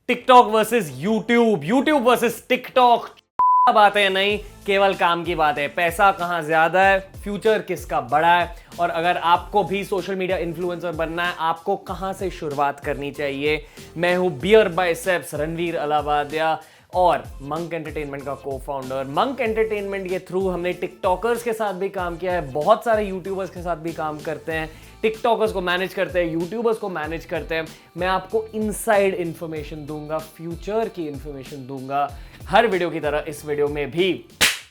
TikTok versus YouTube, YouTube versus TikTok. बातें नहीं, केवल काम की बात है। पैसा कहां ज्यादा है, फ्यूचर किसका बड़ा है, और अगर आपको भी सोशल मीडिया इन्फ्लुएंसर बनना है, आपको कहां से शुरुआत करनी चाहिए। मैं हूं बियर बाइसेप्स रणवीर अलावादिया और मंक एंटरटेनमेंट का को-फाउंडर। मंक एंटरटेनमेंट के थ्रू हमने टिकटॉकर्स के साथ भी काम किया है, बहुत सारे यूट्यूबर्स के साथ भी काम करते हैं। टिकटॉकर्स को मैनेज करते हैं, यूट्यूबर्स को मैनेज करते हैं। मैं आपको इनसाइड इंफॉर्मेशन दूंगा, फ्यूचर की इंफॉर्मेशन दूंगा। हर वीडियो की तरह इस वीडियो में भी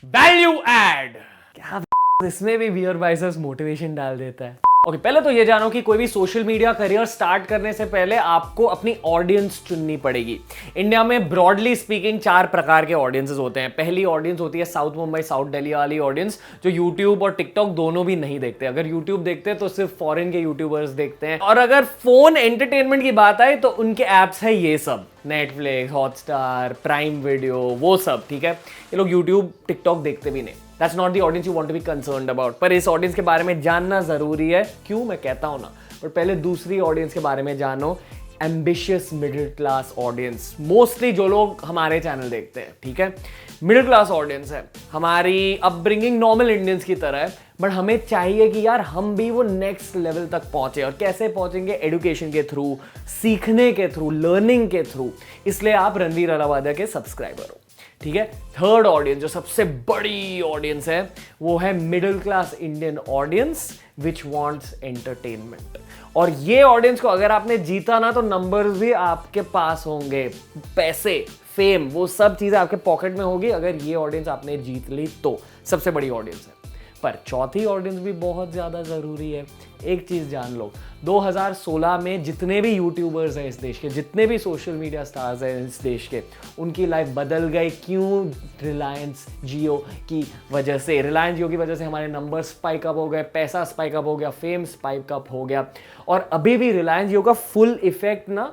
वैल्यू ऐड। क्या इसमें भी बियर बाइसेप्स मोटिवेशन डाल देता है। ओके, पहले तो ये जानो कि कोई भी सोशल मीडिया करियर स्टार्ट करने से पहले आपको अपनी ऑडियंस चुननी पड़ेगी। इंडिया में ब्रॉडली स्पीकिंग 4 प्रकार के ऑडियंसेस होते हैं। पहली ऑडियंस होती है साउथ मुंबई साउथ दिल्ली वाली ऑडियंस, जो यूट्यूब और टिकटॉक दोनों भी नहीं देखते। अगर यूट्यूब देखते हैं तो सिर्फ फॉरेन के यूट्यूबर्स देखते हैं। और अगर फोन एंटरटेनमेंट की बात आए तो उनके एप्स है ये सब, नेटफ्लिक्स, हॉटस्टार, प्राइम वीडियो, वो सब। ठीक है, ये लोग यूट्यूब टिकटॉक देखते भी नहीं। That's not the audience you want to be concerned about। पर इस ऑडियंस के बारे में जानना जरूरी है। क्यों, मैं कहता हूं ना। पर पहले दूसरी ऑडियंस के बारे में जानो, ambitious middle class audience. Mostly जो लोग हमारे चैनल देखते हैं, ठीक है, मिडिल क्लास ऑडियंस है। हमारी अपब्रिंगिंग नॉर्मल इंडियंस की तरह है, बट हमें चाहिए कि यार हम भी वो नेक्स्ट लेवल तक पहुंचे। और कैसे पहुंचेंगे? एजुकेशन के थ्रू, सीखने के थ्रू, लर्निंग के थ्रू। इसलिए आप रणवीर अलावादिया के सब्सक्राइबर हो। ठीक है, थर्ड ऑडियंस जो सबसे बड़ी ऑडियंस है वो है middle class Indian audience which wants entertainment. और ये ऑडियंस को अगर आपने जीता ना, तो नंबर्स भी आपके पास होंगे, पैसे, फेम, वो सब चीजें आपके पॉकेट में होगी अगर ये ऑडियंस आपने जीत ली तो। सबसे बड़ी ऑडियंस है। पर चौथी ऑडियंस भी बहुत ज्यादा जरूरी है। एक चीज जान लो, 2016 में जितने भी यूट्यूबर्स हैं इस देश के, जितने भी सोशल मीडिया स्टार्स हैं इस देश के, उनकी लाइफ बदल गई। क्यों? रिलायंस जियो की वजह से। रिलायंस जियो की वजह से हमारे नंबर स्पाइक अप हो गए, पैसा स्पाइक अप हो गया, फेम स्पाइक अप हो गया। और अभी भी रिलायंस जियो का फुल इफेक्ट ना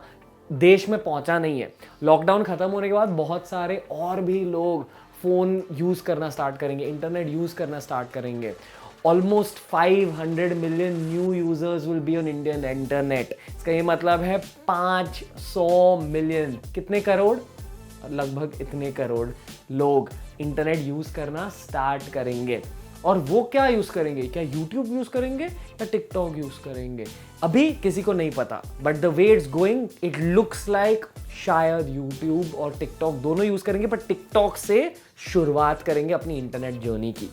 देश में पहुंचा नहीं है। लॉकडाउन खत्म होने के बाद बहुत सारे और भी लोग फोन यूज करना स्टार्ट करेंगे, इंटरनेट यूज करना स्टार्ट करेंगे। Almost 500 million new users will be on Indian internet. इसका ये मतलब है 500 मिलियन, कितने करोड़, लगभग इतने करोड़ लोग इंटरनेट यूज करना स्टार्ट करेंगे। और वो क्या यूज करेंगे? क्या यूट्यूब यूज करेंगे या टिकटॉक यूज करेंगे? अभी किसी को नहीं पता, but the way it's going it looks like शायद यूट्यूब और टिकटॉक दोनों यूज करेंगे, पर टिकटॉक से शुरुआत करेंगे अपनी इंटरनेट जर्नी की।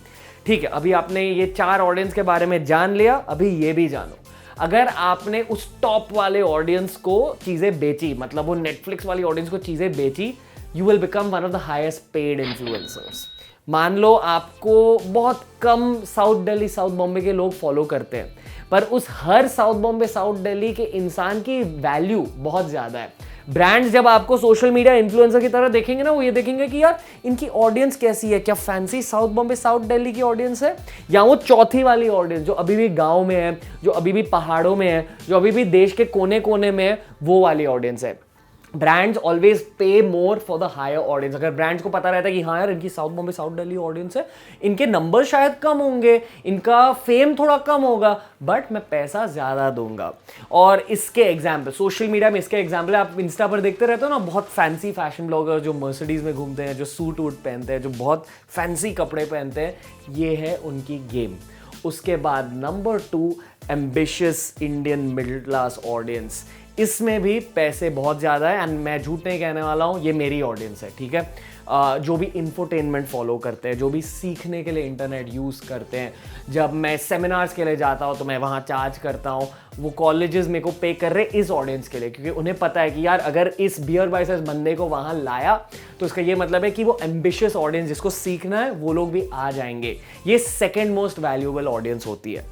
ठीक है, अभी आपने ये 4 ऑडियंस के बारे में जान लिया। अभी ये भी जानो, अगर आपने उस टॉप वाले ऑडियंस को चीजें बेची, मतलब वो नेटफ्लिक्स वाली ऑडियंस को चीजें बेची, you will become one of the highest paid influencers. मान लो आपको बहुत कम साउथ दिल्ली साउथ बॉम्बे के लोग फॉलो करते हैं, पर उस हर साउथ बॉम्बे साउथ दिल्ली के इंसान की वैल्यू बहुत ज्यादा है। ब्रांड्स जब आपको सोशल मीडिया इन्फ्लुएंसर की तरह देखेंगे ना, वो ये देखेंगे कि यार इनकी ऑडियंस कैसी है, क्या fancy south Bombay south Delhi की ऑडियंस है, या वो चौथी वाली ऑडियंस जो अभी भी गांव में है, जो अभी भी पहाड़ों में है, जो अभी भी देश के कोने कोने में है, वो वाली ऑडियंस है। Brands always pay more for the higher audience. अगर ब्रांड्स को पता रहता है कि हाँ यार इनकी south Bombay south Delhi audience है, इनके नंबर शायद कम होंगे, इनका फेम थोड़ा कम होगा, बट मैं पैसा ज्यादा दूंगा। और इसके एग्जाम्पल सोशल मीडिया में, इसके एग्जाम्पल आप इंस्टा पर देखते रहते हो ना, बहुत फैंसी फैशन ब्लॉगर जो मर्सिडीज में घूमते हैं, जो सूट वूट पहनते हैं, जो बहुत फैंसी कपड़े पहनते हैं, ये है उनकी गेम। उसके बाद number 2, ambitious Indian middle class audience. इसमें भी पैसे बहुत ज़्यादा है, एंड मैं झूठ नहीं कहने वाला हूँ, ये मेरी ऑडियंस है। ठीक है, जो भी इंफोटेनमेंट फॉलो करते हैं, जो भी सीखने के लिए इंटरनेट यूज़ करते हैं। जब मैं सेमिनार्स के लिए जाता हूँ तो मैं वहाँ चार्ज करता हूँ। वो कॉलेजेस मेरे को पे कर रहे इस ऑडियंस के लिए, क्योंकि उन्हें पता है कि यार अगर इस बियर बाइसेप्स बंदे को वहाँ लाया तो इसका ये मतलब है कि वो एम्बिशियस ऑडियंस जिसको सीखना है वो लोग भी आ जाएंगे। ये सेकेंड मोस्ट वैल्यूएबल ऑडियंस होती है।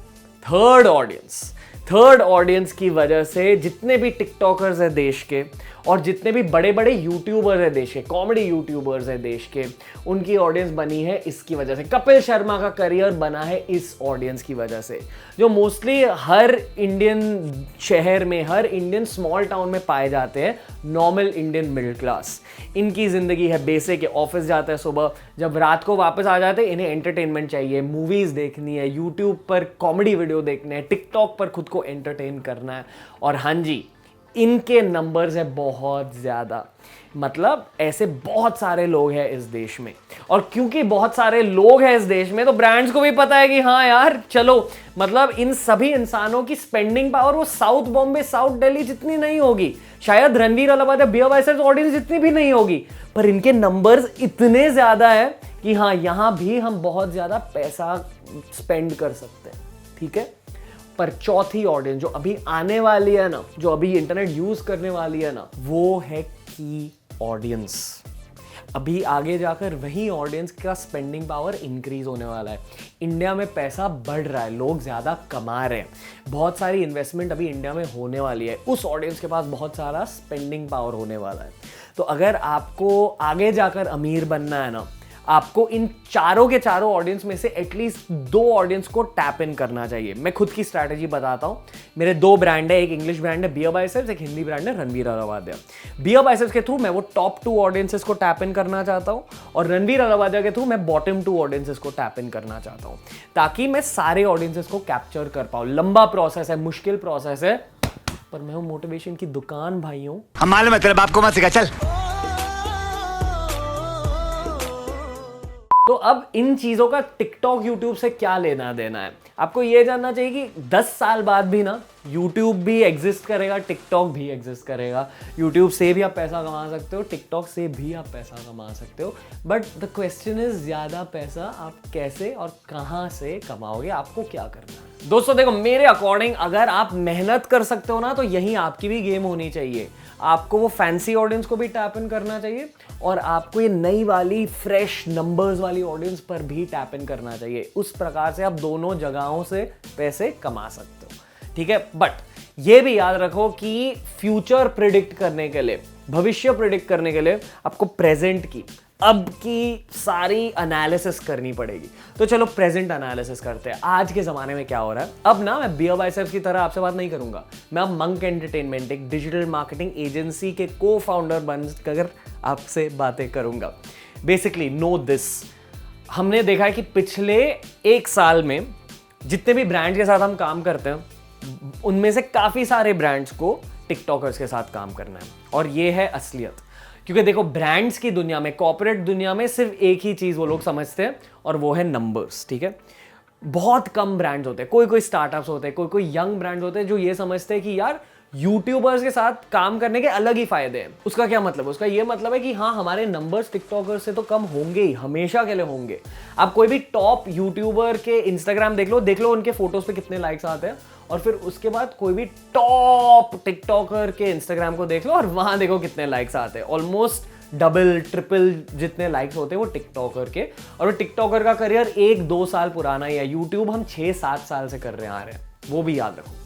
थर्ड ऑडियंस की वजह से जितने भी टिकटॉकर्स हैं देश के, और जितने भी बड़े बड़े यूट्यूबर्स हैं देश के, कॉमेडी यूट्यूबर्स हैं देश के, उनकी ऑडियंस बनी है इसकी वजह से। कपिल शर्मा का करियर बना है इस ऑडियंस की वजह से, जो मोस्टली हर इंडियन शहर में, हर इंडियन स्मॉल टाउन में पाए जाते हैं, नॉर्मल इंडियन मिडिल क्लास। इनकी जिंदगी है बेसिक, ऑफिस जाते हैं सुबह, जब रात को वापस आ जाते हैं, इन्हें एंटरटेनमेंट चाहिए, मूवीज देखनी है, यूट्यूब पर कॉमेडी वीडियो देखने हैं, टिकटॉक पर खुद को एंटरटेन करना है। और हाँ जी, इनके नंबर्स है बहुत ज्यादा। मतलब ऐसे बहुत सारे लोग हैं इस देश में, और क्योंकि बहुत सारे लोग हैं इस देश में तो ब्रांड्स को भी पता है कि हाँ यार चलो, मतलब इन सभी इंसानों की स्पेंडिंग पावर वो साउथ बॉम्बे, साउथ दिल्ली जितनी नहीं होगी, शायद रणवीर अलाहाबाद या बियर बाइसेप्स ऑडियंस जितनी भी नहीं होगी, पर इनके नंबर्स इतने ज्यादा है कि हाँ यहां भी हम बहुत ज्यादा पैसा स्पेंड कर सकते हैं। ठीक है, पर चौथी ऑडियंस जो अभी आने वाली है ना, जो अभी इंटरनेट यूज करने वाली है ना, वो है की ऑडियंस। अभी आगे जाकर वही ऑडियंस का स्पेंडिंग पावर इंक्रीज होने वाला है। इंडिया में पैसा बढ़ रहा है, लोग ज्यादा कमा रहे हैं, बहुत सारी इन्वेस्टमेंट अभी इंडिया में होने वाली है, उस ऑडियंस के पास बहुत सारा स्पेंडिंग पावर होने वाला है। तो अगर आपको आगे जाकर अमीर बनना है ना, आपको इन चारों के चारों ऑडियंस में से एटलीस्ट 2 ऑडियंस को टैप इन करना चाहिए। मैं खुद की स्ट्रैटेजी बताता हूं। मेरे 2 ब्रांड है, एक इंग्लिश ब्रांड है बियर बाइसेप्स, एक हिंदी ब्रांड है रणवीर अलाहाबादिया। बियर बाइसेप्स के थ्रू मैं वो टॉप 2 ऑडियंसेस को टैप इन करना चाहता हूं, और रणवीर अलाहाबादिया के थ्रू मैं बॉटम 2 ऑडियंसेस को टैप इन करना चाहता हूं, ताकि मैं सारे ऑडियंसेस को कैप्चर कर पाऊं। लंबा प्रोसेस है, मुश्किल प्रोसेस है, पर मैं हूं मोटिवेशन की दुकान भाइयों। हम मालूम है तेरे बाप को मत सिखा, चल। तो अब इन चीजों का टिकटॉक यूट्यूब से क्या लेना देना है, आपको ये जानना चाहिए कि 10 साल बाद भी ना यूट्यूब भी एग्जिस्ट करेगा, टिकटॉक भी एग्जिस्ट करेगा। यूट्यूब से भी आप पैसा कमा सकते हो, टिकटॉक से भी आप पैसा कमा सकते हो, बट द क्वेश्चन इज ज्यादा पैसा आप कैसे और कहां से कमाओगे, आपको क्या करना है। दोस्तों देखो, मेरे अकॉर्डिंग अगर आप मेहनत कर सकते हो ना, तो यही आपकी भी गेम होनी चाहिए। आपको वो फैंसी ऑडियंस को भी टैप इन करना चाहिए, और आपको ये नई वाली फ्रेश नंबर्स वाली ऑडियंस पर भी टैप इन करना चाहिए। उस प्रकार से आप दोनों जगहों से पैसे कमा सकते हो। ठीक है, बट ये भी याद रखो कि फ्यूचर प्रिडिक्ट करने के लिए, भविष्य प्रिडिक्ट करने के लिए आपको प्रेजेंट की, अब की सारी एनालिसिस करनी पड़ेगी। तो चलो प्रेजेंट एनालिसिस करते हैं, आज के जमाने में क्या हो रहा है। अब ना मैं बियर बाइसेप्स की तरह आपसे बात नहीं करूंगा, मैं अब मंक एंटरटेनमेंट, एक डिजिटल मार्केटिंग एजेंसी के को फाउंडर बनकर आपसे बातें करूंगा। बेसिकली नो दिस, हमने देखा है कि पिछले 1 साल में जितने भी ब्रांड्स के साथ हम काम करते हैं, उनमें से काफी सारे ब्रांड्स को टिकटॉकर्स के साथ काम करना है, और ये है असलियत। क्योंकि देखो, ब्रांड्स की दुनिया में, कॉर्पोरेट दुनिया में सिर्फ एक ही चीज वो लोग समझते हैं, और वो है नंबर्स। ठीक है, बहुत कम ब्रांड्स होते हैं, कोई कोई स्टार्टअप्स होते हैं, कोई कोई यंग ब्रांड्स होते हैं जो ये समझते हैं कि यार यूट्यूबर्स के साथ काम करने के अलग ही फायदे हैं। उसका क्या मतलब है? उसका ये मतलब है कि हाँ, हमारे नंबर्स टिकटॉकर्स से तो कम होंगे ही, हमेशा के लिए होंगे। आप कोई भी टॉप यूट्यूबर के इंस्टाग्राम देख लो उनके फोटोज पे कितने लाइक्स आते हैं, और फिर उसके बाद कोई भी टॉप टिकटॉकर के इंस्टाग्राम को देख लो और वहां देखो कितने लाइक्स आते हैं। ऑलमोस्ट डबल ट्रिपल जितने लाइक्स होते हैं वो टिकटॉकर के, और वो टिकटॉकर का करियर 1-2 साल पुराना ही है। यूट्यूब हम 6-7 साल से कर रहे आ रहे हैं, वो भी याद रखो।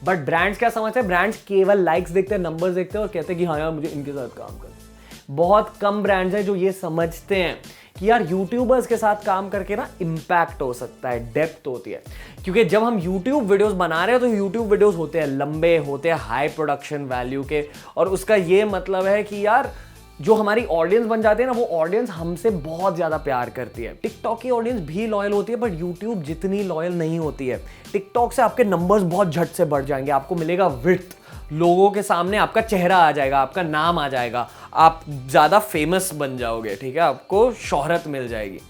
बट ब्रांड्स क्या समझते हैं? ब्रांड्स केवल लाइक्स देखते हैं, नंबर्स देखते हैं, और कहते हैं कि हाँ यार मुझे इनके साथ काम करना है। बहुत कम ब्रांड्स हैं जो ये समझते हैं कि यार यूट्यूबर्स के साथ काम करके ना इम्पैक्ट हो सकता है, डेप्थ होती है। क्योंकि जब हम यूट्यूब वीडियोस बना रहे हैं तो यूट्यूब वीडियोस होते हैं लंबे, होते हैं हाई प्रोडक्शन वैल्यू के, और उसका ये मतलब है कि यार जो हमारी ऑडियंस बन जाती है ना, वो ऑडियंस हमसे बहुत ज्यादा प्यार करती है। टिकटॉक की ऑडियंस भी लॉयल होती है, बट यूट्यूब जितनी लॉयल नहीं होती है। टिकटॉक से आपके नंबर्स बहुत झट से बढ़ जाएंगे, आपको मिलेगा विड्थ, लोगों के सामने आपका चेहरा आ जाएगा, आपका नाम आ जाएगा, आप ज्यादा फेमस बन जाओगे। ठीक है, आपको शोहरत मिल जाएगी।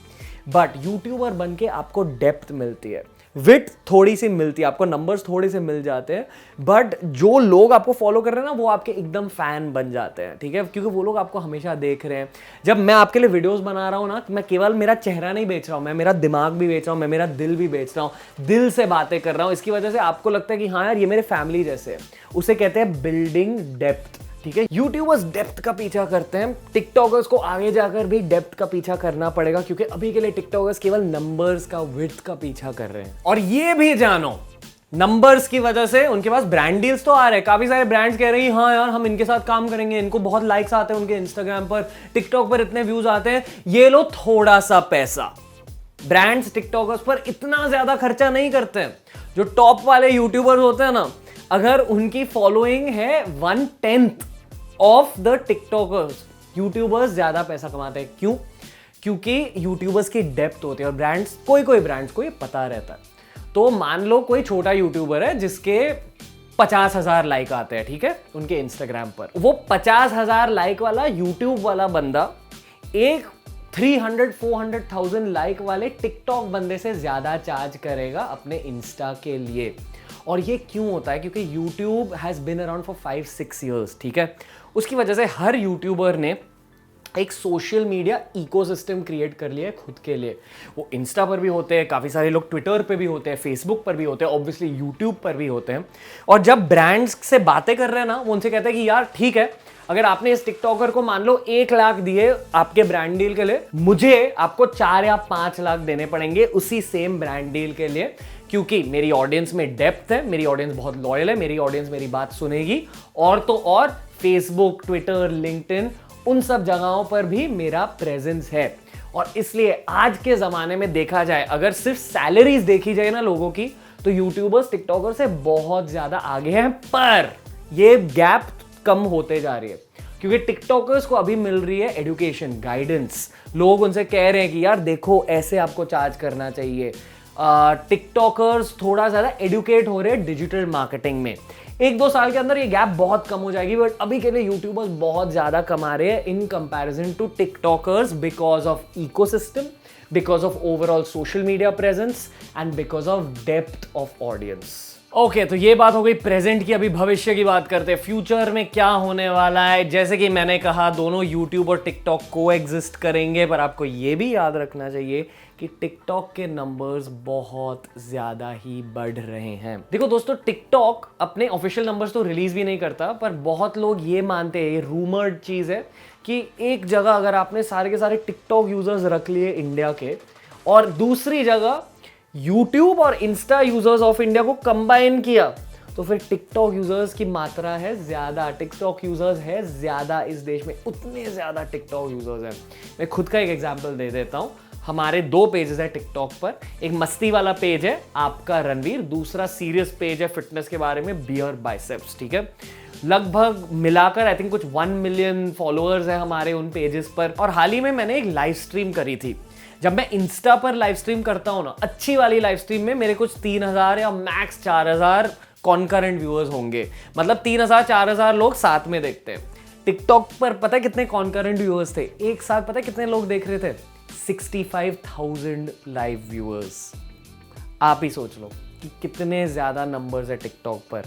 बट यूट्यूबर बन के आपको डेप्थ मिलती है, विड्थ थोड़ी सी मिलती है, आपको नंबर्स थोड़े से मिल जाते हैं, बट जो लोग आपको फॉलो कर रहे हैं ना, वो आपके एकदम फैन बन जाते हैं। ठीक है, क्योंकि वो लोग आपको हमेशा देख रहे हैं। जब मैं आपके लिए वीडियोस बना रहा हूं ना, मैं केवल मेरा चेहरा नहीं बेच रहा हूं, मैं मेरा दिमाग भी बेच रहा हूं, मैं मेरा दिल भी बेच रहा हूं, दिल से बातें कर रहा हूं। इसकी वजह से आपको लगता है कि हाँ यार ये मेरे फैमिली जैसे है। उसे कहते हैं बिल्डिंग डेप्थ। ठीक है, यूट्यूबर्स डेप्थ का पीछा करते हैं, टिकटॉकर्स को आगे जाकर भी डेप्थ का पीछा करना पड़ेगा, क्योंकि अभी के लिए टिकटॉकर्स केवल नंबर्स का, विड्थ का पीछा कर रहे हैं। और ये भी जानो, नंबर्स की वजह से उनके पास ब्रांड डील्स तो आ रहे हैं। काफी सारे ब्रांड्स कह रहे हैं हाँ यार हम इनके साथ काम करेंगे, इनको बहुत लाइक्स आते हैं उनके इंस्टाग्राम पर, टिकटॉक पर इतने व्यूज आते हैं, ये लो थोड़ा सा पैसा। ब्रांड्स टिकटॉकर्स पर इतना ज्यादा खर्चा नहीं करते हैं। जो टॉप वाले यूट्यूबर्स होते हैं ना, अगर उनकी फॉलोइंग है 1/10 ऑफ द टिकटॉकर्स, यूट्यूबर्स ज्यादा पैसा कमाते हैं। क्यों? क्योंकि यूट्यूबर्स की डेप्थ होती है, और ब्रांड्स, कोई कोई ब्रांड्स को ये पता रहता है। तो मान लो कोई छोटा यूट्यूबर है जिसके 50,000 लाइक आते हैं, ठीक है, उनके इंस्टाग्राम पर। वो 50,000 लाइक वाला यूट्यूब वाला बंदा एक 300-400,000 लाइक वाले टिकटॉक बंदे से ज्यादा चार्ज करेगा अपने इंस्टा के लिए। और ये क्यों होता है? क्योंकि YouTube has been around for 5-6 years, ठीक है। उसकी वजह से हर यूट्यूबर ने एक सोशल मीडिया इकोसिस्टम क्रिएट कर लिया है खुद के लिए। वो इंस्टा पर भी होते हैं, काफ़ी सारे लोग ट्विटर पे भी होते हैं, फेसबुक पर भी होते हैं, ऑब्वियसली यूट्यूब पर भी होते हैं। और जब ब्रांड्स से बातें कर रहे हैं ना, वो उनसे कहते हैं कि यार ठीक है, अगर आपने इस टिकटॉकर को मान लो 1 लाख दिए आपके ब्रांड डील के लिए, मुझे आपको 4 या 5 लाख देने पड़ेंगे उसी सेम ब्रांड डील के लिए, क्योंकि मेरी ऑडियंस में डेप्थ है, मेरी ऑडियंस बहुत लॉयल है, मेरी ऑडियंस मेरी बात सुनेगी। और तो और फेसबुक, ट्विटर, लिंक्डइन, उन सब जगहों पर भी मेरा प्रेजेंस है। और इसलिए आज के जमाने में देखा जाए, अगर सिर्फ सैलरीज देखी जाए ना लोगों की, तो यूट्यूबर्स टिकटॉकर से बहुत ज्यादा आगे हैं। पर ये गैप कम होते जा रही है, क्योंकि टिकटॉकर्स को अभी मिल रही है एजुकेशन, गाइडेंस। लोग उनसे कह रहे हैं कि यार देखो, ऐसे आपको चार्ज करना चाहिए। टिकटॉकर्स थोड़ा ज्यादा एडुकेट हो रहे हैं डिजिटल मार्केटिंग में। 1-2 साल के अंदर ये गैप बहुत कम हो जाएगी, बट अभी के लिए यूट्यूबर्स बहुत ज्यादा कमा रहे हैं in comparison to TikTokers, because of ecosystem, because of overall social media presence and because of depth of audience. Okay, तो ये बात हो गई प्रेजेंट की। अभी भविष्य की बात करते हैं, फ्यूचर में क्या होने वाला है। जैसे कि मैंने कहा, दोनों यूट्यूब और टिकटॉक को एग्जिस्ट करेंगे, पर आपको ये भी याद रखना चाहिए कि टिकटॉक के नंबर्स बहुत ज्यादा ही बढ़ रहे हैं। देखो दोस्तों, टिकटॉक अपने ऑफिशियल नंबर्स तो रिलीज भी नहीं करता, पर बहुत लोग ये मानते हैं, ये रूमर्ड चीज है कि एक जगह अगर आपने सारे के सारे टिकटॉक यूजर्स रख लिए इंडिया के, और दूसरी जगह यूट्यूब और इंस्टा यूजर्स ऑफ इंडिया को कंबाइन किया, तो फिर टिकटॉक यूजर्स की मात्रा है ज्यादा, टिकटॉक यूजर्स है ज्यादा इस देश में, उतने ज्यादा टिकटॉक यूजर्स हैं। मैं खुद का एक एग्जांपल दे देता हूं। हमारे 2 पेजेस है टिकटॉक पर। एक मस्ती वाला पेज है आपका रणवीर, दूसरा सीरियस पेज है फिटनेस के बारे में, बियर बाइसेप्स, ठीक है। लगभग मिलाकर आई थिंक कुछ 1 मिलियन फॉलोअर्स है हमारे उन पेजेस पर। और हाल ही में मैंने एक लाइव स्ट्रीम करी थी। जब मैं इंस्टा पर लाइव स्ट्रीम करता हूं ना, अच्छी वाली लाइव स्ट्रीम में मेरे कुछ 3,000 या मैक्स 4,000 कॉन्करेंट व्यूअर्स होंगे, मतलब 3,000-4,000 लोग साथ में देखते हैं। टिकटॉक पर पता है कितने कॉन्करेंट व्यूअर्स थे एक साथ? पता है कितने लोग देख रहे थे? 65,000 लाइव व्यूअर्स। आप ही सोच लो कि कितने ज्यादा नंबर्स है टिकटॉक पर।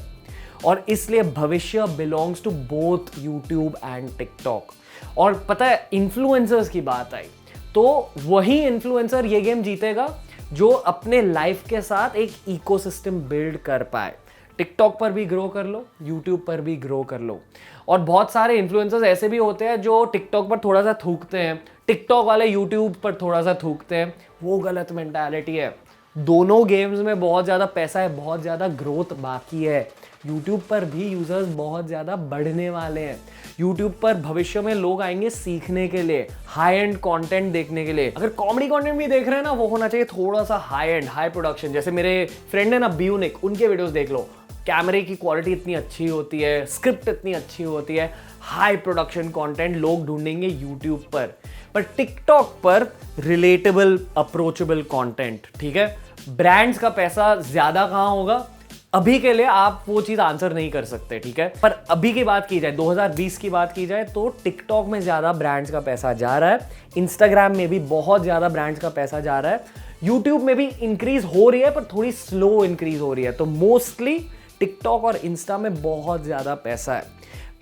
और इसलिए भविष्य belongs to both YouTube and TikTok. और पता है, इन्फ्लुएंसर्स की बात आई तो वही इन्फ्लुएंसर ये गेम जीतेगा जो अपने लाइफ के साथ एक इकोसिस्टम बिल्ड कर पाए। टिकटॉक पर भी ग्रो कर लो, यूट्यूब पर भी ग्रो कर लो। और बहुत सारे इन्फ्लुएंसर्स ऐसे भी होते हैं जो टिकटॉक पर थोड़ा सा थूकते हैं, टिकटॉक वाले यूट्यूब पर थोड़ा सा थूकते हैं। वो गलत मेंटालिटी है। दोनों गेम्स में बहुत ज़्यादा पैसा है, बहुत ज़्यादा ग्रोथ बाकी है। यूट्यूब पर भी यूजर्स बहुत ज़्यादा बढ़ने वाले हैं। यूट्यूब पर भविष्य में लोग आएंगे सीखने के लिए, हाई एंड कंटेंट देखने के लिए। अगर कॉमेडी कंटेंट भी देख रहे हैं ना, वो होना चाहिए थोड़ा सा हाई एंड, हाई प्रोडक्शन। जैसे मेरे फ्रेंड है ना ब्यूनिक, उनके वीडियोस देख लो, कैमरे की क्वालिटी इतनी अच्छी होती है, स्क्रिप्ट इतनी अच्छी होती है, हाई प्रोडक्शन कंटेंट लोग ढूंढेंगे यूट्यूब पर। पर टिकटॉक पर रिलेटेबल, अप्रोचेबल कंटेंट, ठीक है। ब्रांड्स का पैसा ज्यादा कहां होगा, अभी के लिए आप वो चीज आंसर नहीं कर सकते, ठीक है। पर अभी की बात की जाए, 2020 की बात की जाए, तो टिकटॉक में ज्यादा ब्रांड्स का पैसा जा रहा है, इंस्टाग्राम में भी बहुत ज्यादा ब्रांड्स का पैसा जा रहा है, यूट्यूब में भी इंक्रीज हो रही है पर थोड़ी स्लो इंक्रीज हो रही है। तो मोस्टली टिकटॉक और इंस्टा में बहुत ज्यादा पैसा है।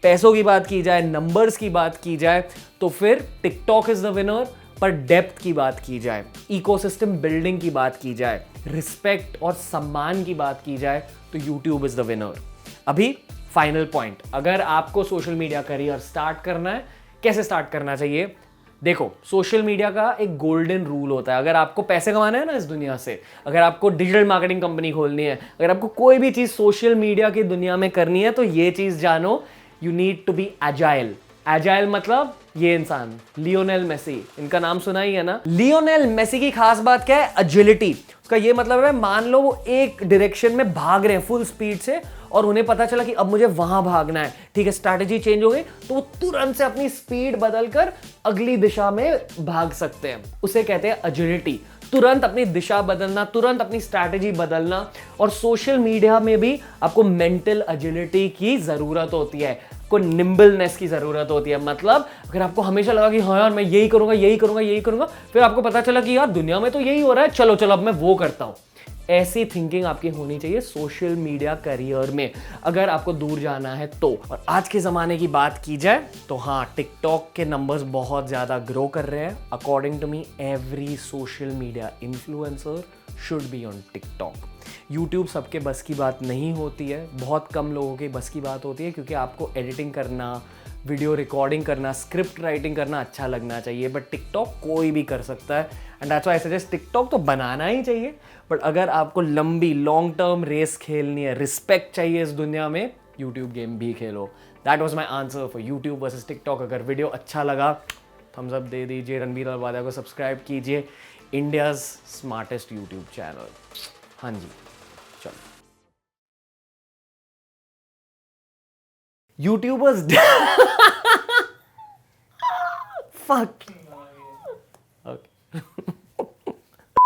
पैसों की बात की जाए, नंबर्स की बात की जाए, तो फिर टिकटॉक इज द विनर। पर डेप्थ की बात की जाए, इकोसिस्टम बिल्डिंग की बात की जाए, रिस्पेक्ट और सम्मान की बात की जाए, तो यूट्यूब इज द विनर। अभी फाइनल पॉइंट, अगर आपको सोशल मीडिया करियर स्टार्ट करना है, कैसे स्टार्ट करना चाहिए? देखो, सोशल मीडिया का एक गोल्डन रूल होता है। अगर आपको पैसे कमाने हैं ना इस दुनिया से, अगर आपको डिजिटल मार्केटिंग कंपनी खोलनी है, अगर आपको कोई भी चीज सोशल मीडिया की दुनिया में करनी है, तो ये चीज जानो, you need to be agile. Agile मतलब ये इंसान, लियोनेल मेसी, इनका नाम सुना ही है ना। लियोनेल मेसी की खास बात क्या है? एजिलिटी। उसका ये मतलब है, मान लो वो एक डायरेक्शन में भाग रहे हैं फुल स्पीड से, और उन्हें पता चला कि अब मुझे वहां भागना है, ठीक है, स्ट्रैटेजी चेंज हो गई, तो वो तुरंत से अपनी स्पीड बदलकर अगली दिशा में भाग सकते हैं। उसे कहते हैं एजिलिटी। तुरंत अपनी दिशा बदलना, तुरंत अपनी स्ट्रैटेजी बदलना। और सोशल मीडिया में भी आपको मेंटल एजिलिटी की जरूरत होती है, को निम्बलनेस की जरूरत होती है। मतलब अगर आपको हमेशा लगा कि हाँ यार मैं यही करूंगा यही करूंगा यही करूंगा, फिर आपको पता चला कि यार दुनिया में तो यही हो रहा है, चलो चलो अब मैं वो करता हूं। ऐसी थिंकिंग आपकी होनी चाहिए सोशल मीडिया करियर में, अगर आपको दूर जाना है तो। और आज के ज़माने की बात की जाए तो हाँ, टिकटॉक के नंबर्स बहुत ज़्यादा ग्रो कर रहे हैं। According to me, every social media influencer should be on TikTok. YouTube सबके बस की बात नहीं होती है, बहुत कम लोगों के बस की बात होती है, क्योंकि आपको एडिटिंग करना, वीडियो रिकॉर्डिंग करना, स्क्रिप्ट राइटिंग करना अच्छा लगना चाहिए। बट टिकटॉक कोई भी कर सकता है, and that's why I suggest TikTok तो बनाना ही चाहिए। बट अगर आपको लंबी लॉन्ग टर्म रेस खेलनी है, रिस्पेक्ट चाहिए इस दुनिया में, यूट्यूब गेम भी खेलो। That was my answer for YouTube versus TikTok. अगर वीडियो अच्छा लगा थम्स अप दे दीजिए, रणबीर अलवालिया को सब्सक्राइब कीजिए, इंडियाज स्मार्टेस्ट यूट्यूब चैनल। हाँ जी, चलो। YouTubers fuck